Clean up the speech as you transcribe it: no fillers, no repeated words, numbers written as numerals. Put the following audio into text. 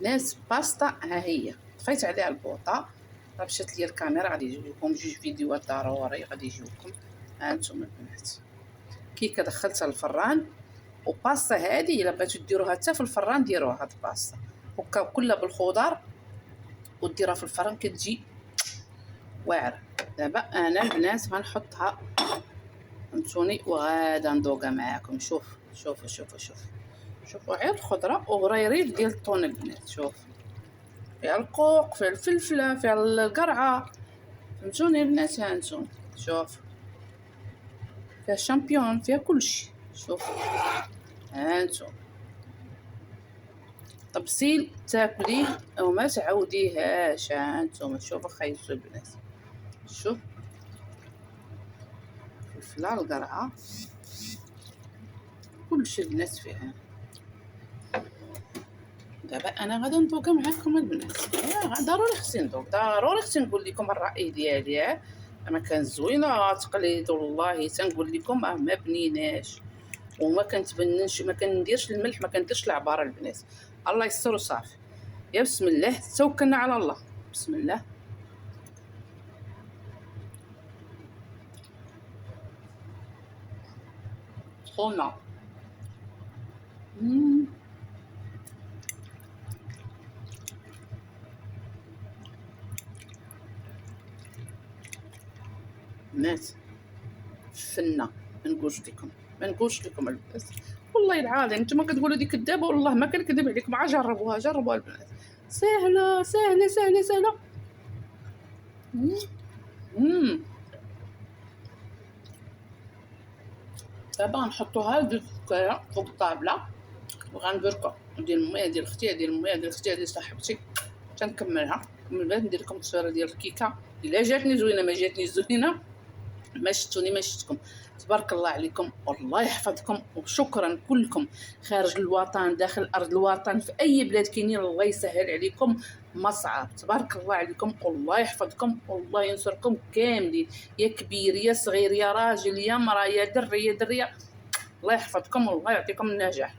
ناس باستا ها هي طفيت عليها البوطه، راه مشات ليا الكاميرا، غادي يجيو لكم جوج فيديوهات ضروري غادي يجيوكم. ها انتم البنات كي كدخلتها الفران، وباستا هادي الا بغيتو ديروها حتى في الفران ديروها هاد الباستا هكا كلها بالخضر وديرها في الفران كتجي واعره. دابا انا البنات غنحطها فهمتوني وغادا ندوقها معاكم. شوفوا غير الخضره وغريريف ديال الطون البنات. شوف فيها القوق، فيها الفلفله، فيها القرعه، فهمتوني البنات. ها انتم شوف فيها الشامبيون، فيها كلشي. شوف ها انتم طبسيل تاكليه وما تعاوديهاش. ها انتم شوفوا خيتو البنات، شوف الفلفله القرعه كلشي البنات فيها. دابا انا غادي ندوقها معاكم البنات. ضروري خصني ندوق، ضروري خصني نقول لكم الراي ديالي. ما كان زوينه تقليد والله تنقول لكم ما بنيناش وما كنتبننش، ما كنديرش الملح، ما كنديرش العباره البنات. الله يستر وصافي. يا بسم الله توكلنا على الله. بسم الله. خونا بنات فنه، ما نقولش لكم البنات والله العظيم. نتوما كتقولوا ديك كذابه، والله ما كنكذب عليكم. عا جربوها البنات، سهله سهله سهله سهله. دابا غنحطوها هاد الكايه فوق الطابله وغنديركم ندير الميه ديال اختي، ندير الميه ديال اختي ديال صاحبتي تنكملها. من بعد ندير لكم التصويره ديال الكيكه. الا جاتني زوينه ما جاتني زوينه ما شفتوني ما شفتكم. تبارك الله عليكم والله يحفظكم وشكرا كلكم خارج الوطن داخل ارض الوطن في اي بلاد كاينين. الله يسهل عليكم ما صعب. تبارك الله عليكم والله يحفظكم والله ينصركم كاملين، يا كبير يا صغير يا راجل يا مراه يا دري يا دريه. الله يحفظكم والله يعطيكم النجاح.